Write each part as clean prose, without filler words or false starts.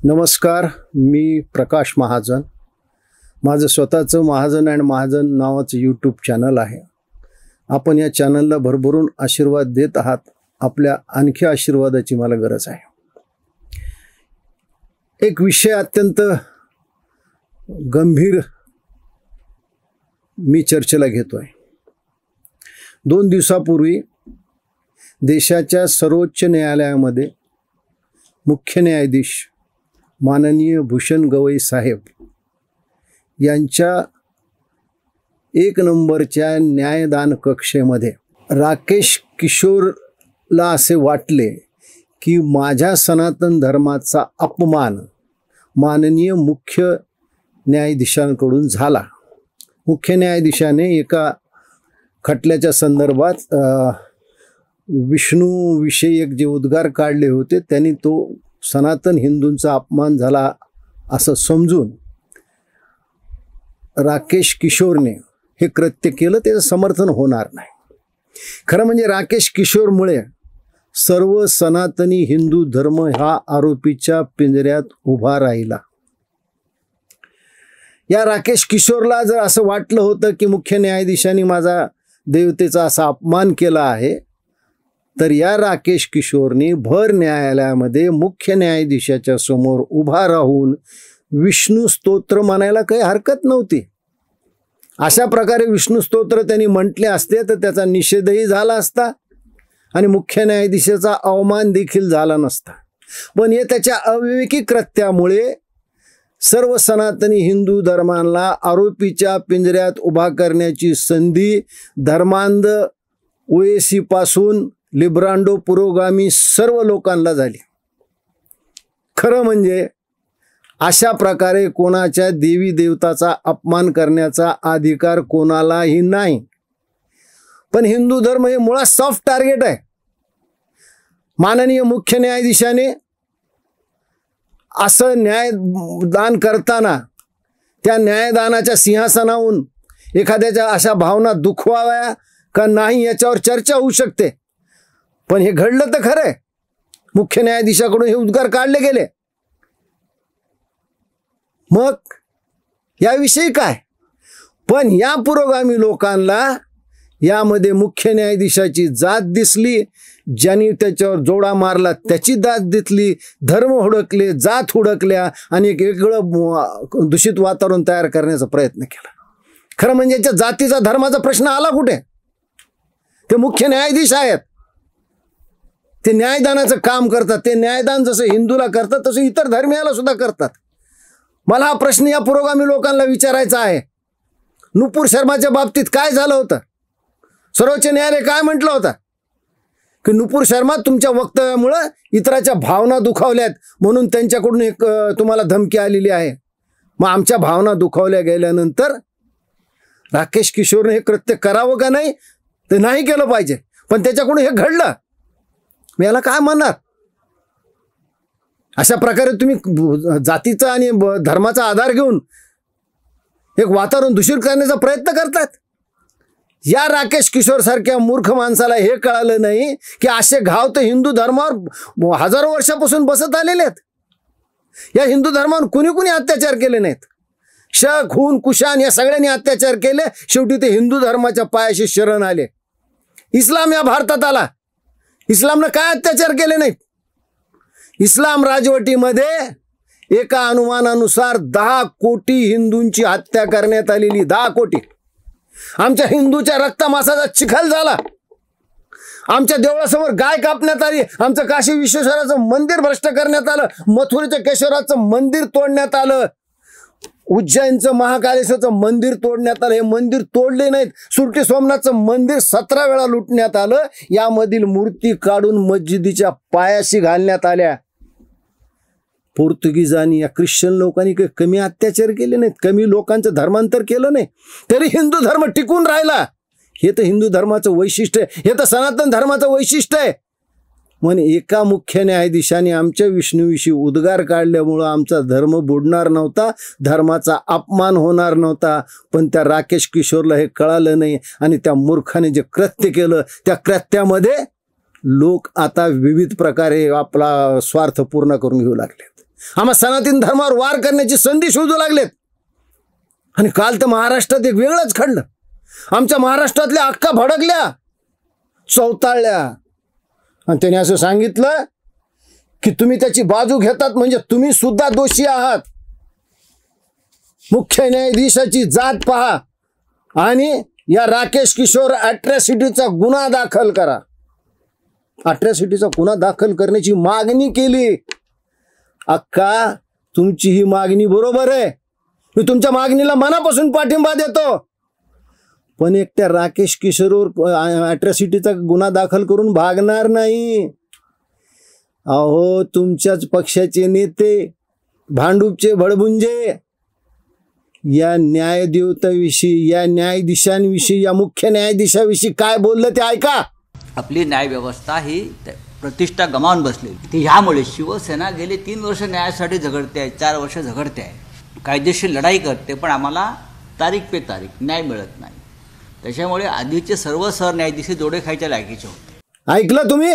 नमस्कार, मी प्रकाश महाजन. माझं स्वतःचं महाजन अँड महाजन नावाचं यूट्यूब चॅनल आहे. आपण या चॅनलला भरभरून आशीर्वाद देत आहात. आपल्या आणखी आशीर्वादाची मला गरज आहे. एक विषय अत्यंत गंभीर मी चर्चेला घेतोय. 2 दिवसापूर्वी देशाच्या सर्वोच्च न्यायालयामध्ये मुख्य न्यायाधीश माननीय भूषण गवई साहेब यांच्या 1 नंबरच्या न्यायदान कक्षेमध्ये राकेश किशोरला असे वाटले की माझ्या सनातन धर्माचा अपमान माननीय मुख्य न्यायाधीशांकडून झाला. मुख्य न्यायाधीशाने एका खटल्याच्या संदर्भात विष्णूविषयक जे उद्गार काढले होते त्यांनी तो सनातन हिंदूंचा अपमान झाला असं समजून राकेश किशोरने हे कृत्य केलं. त्याचं समर्थन होणार नाही. खरं म्हणजे राकेश किशोरमुळे सर्व सनातनी हिंदू धर्म हा आरोपीच्या पिंजऱ्यात उभा राहिला. या राकेश किशोरला जर असं वाटलं होतं की मुख्य न्यायाधीशांनी माझा देवतेचा असा अपमान केला आहे, तर या राकेश किशोरनी भर न्यायालयामध्ये मुख्य न्यायाधीशाच्या समोर उभा राहून विष्णू स्तोत्र म्हणायला काही हरकत नव्हती. अशा प्रकारे विष्णू स्तोत्र त्यांनी म्हटले असते तर त्याचा निषेधही झाला असता आणि मुख्य न्यायाधीशाचा अवमान देखील झाला नसता. पण हे त्याच्या अविवेकी कृत्यामुळे सर्व सनातनी हिंदू धर्मांना आरोपीच्या पिंजऱ्यात उभा करण्याची संधी धर्मांध ओएसी पासून लिब्रांडो पुरोगामी सर्व लोकांना झाली. खरं म्हणजे अशा प्रकारे कोणाच्या देवी देवताचा अपमान करण्याचा अधिकार कोणालाही नाही. पण हिंदू धर्म हे मुळात सॉफ्ट टार्गेट आहे. माननीय मुख्य न्यायाधीशाने असं न्यायदान करताना त्या न्यायदानाच्या सिंहासनाहून एखाद्याच्या अशा भावना दुखवाव्या का नाही याच्यावर चर्चा होऊ शकते. पण हे घडलं तर खरं आहे. मुख्य न्यायाधीशाकडून हे उद्गार काढले गेले. मग याविषयी काय? पण या पुरोगामी लोकांना यामध्ये मुख्य न्यायाधीशाची जात दिसली. ज्यांनी त्याच्यावर जोडा मारला त्याची जात दिसली. धर्म हुडकले, जात हुडकल्या आणि एक वेगळं दूषित वातावरण तयार करण्याचा प्रयत्न केला. खरं म्हणजे याच्या जातीचा धर्माचा प्रश्न आला कुठे? ते मुख्य न्यायाधीश आहेत. ते न्यायदानाचं काम करतात. ते न्यायदान जसं हिंदूला करतात तसं इतर धर्मियाला सुद्धा करतात. मला हा प्रश्न या पुरोगामी लोकांना विचारायचा आहे. नुपूर शर्माच्या बाबतीत काय झालं होतं? सर्वोच्च न्यायालय काय म्हटलं होतं की नुपूर शर्मा तुमच्या वक्तव्यामुळं इतराच्या भावना दुखावल्यात म्हणून त्यांच्याकडून एक तुम्हाला धमकी आलेली आहे. मग आमच्या भावना दुखावल्या गेल्यानंतर राकेश किशोरने हे कृत्य करावं का नाही? ते नाही केलं पाहिजे. पण त्याच्याकडून हे घडलं. मी याला काय म्हणणार? अशा प्रकारे तुम्ही जातीचा आणि धर्माचा आधार घेऊन एक वातावरण दूषित करण्याचा प्रयत्न करतात. या राकेश किशोर सारख्या मूर्ख माणसाला हे कळालं नाही की असे घाव तर हिंदू धर्मावर हजारो वर्षापासून बसत आलेले आहेत. या हिंदू धर्मावर कुणी कुणी अत्याचार केले नाहीत. शक, खून, कुशान या सगळ्यांनी अत्याचार केले. शेवटी ते हिंदू धर्माच्या पायाशी शरण आले. इस्लाम या भारतात आला. इस्लामनं काय अत्याचार केले नाहीत? इस्लाम राजवटीमध्ये एका अनुमानानुसार 10 कोटी हिंदूंची हत्या करण्यात आलेली. 10 कोटी. आमच्या हिंदूच्या रक्तमासाचा चिखल झाला. आमच्या देवळासमोर गाय कापण्यात आली. आमचं काशी विश्वेश्वराचं मंदिर भ्रष्ट करण्यात आलं. मथुरेच्या केशवराचं मंदिर तोडण्यात आलं. उज्जैनचं महाकालेश्वरचं मंदिर तोडण्यात आलं. हे मंदिर तोडले नाहीत. सुरटी सोमनाथचं मंदिर 17 वेळा लुटण्यात आलं. यामधील मूर्ती काढून मस्जिदीच्या पायाशी घालण्यात आल्या. पोर्तुगीजांनी या ख्रिश्चन लोकांनी काही कमी अत्याचार केले नाहीत. कमी लोकांचं धर्मांतर केलं नाही. तरी हिंदू धर्म टिकून राहिला. हे तर हिंदू धर्माचं वैशिष्ट्य आहे. हे तर सनातन धर्माचं वैशिष्ट्य आहे. म्हणून एका मुख्य न्यायाधीशाने आमच्या विष्णूविषयी उद्गार काढल्यामुळं आमचा धर्म बुडणार नव्हता, धर्माचा अपमान होणार नव्हता. पण त्या राकेश किशोरला हे कळालं नाही आणि त्या मूर्खाने जे कृत्य केलं त्या कृत्यामध्ये लोक आता विविध प्रकारे आपला स्वार्थ पूर्ण करून घेऊ लागले. आम्हा सनातन धर्मावर वार करण्याची संधी शोधू लागलेत. आणि काल तर महाराष्ट्रात एक वेगळंच घडलं. आमच्या महाराष्ट्रातल्या अक्का भडकल्या, चौताळल्या. आणि त्याने असं सांगितलं की तुम्ही त्याची बाजू घेतात म्हणजे तुम्ही सुद्धा दोषी आहात. मुख्य न्यायाधीशाची जात पहा आणि या राकेश किशोर अॅट्रॉसिटीचा गुन्हा दाखल करा. अॅट्रॉसिटीचा गुन्हा दाखल करण्याची मागणी केली. अक्का, तुमची ही मागणी बरोबर आहे, मी तुमच्या मागणीला मनापासून पाठिंबा देतो. पण एकट्या राकेश किशोरवर अॅट्रॉसिटीचा गुन्हा दाखल करून भागणार नाही. अहो, तुमच्याच पक्षाचे नेते भांडूपचे भडभुंजे या न्यायदेवताविषयी, या न्यायाधीशांविषयी, या मुख्य न्यायाधीशाविषयी काय बोललं ते ऐका. आपली न्यायव्यवस्था ही प्रतिष्ठा गमावून बसलेली. ती ह्यामुळे शिवसेना गेली 3 वर्ष न्यायासाठी झगडते आहे, 4 वर्ष झगडते आहे, कायदेशीर लढाई करते, पण आम्हाला तारीख पे तारीख न्याय मिळत नाही. त्याच्यामुळे आधीचे सर्व सरन्यायाधीश जोडे खायच्या लायकीचे होते. ऐकलं तुम्ही?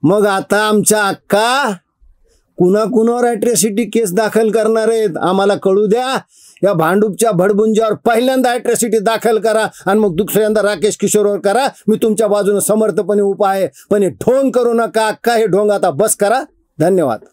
मग आता आमच्या अक्का कुणाकुणावर अॅट्रॉसिटी केस दाखल करणार आहेत आम्हाला कळू द्या. या भांडूपच्या भडबुंजावर पहिल्यांदा अॅट्रॉसिटी दाखल करा आणि मग दुसऱ्यांदा राकेश किशोरवर करा. मी तुमच्या बाजूने समर्थपणे उभा आहे, पण हे ढोंग करू नका अक्का. हे ढोंग आता बस करा. धन्यवाद.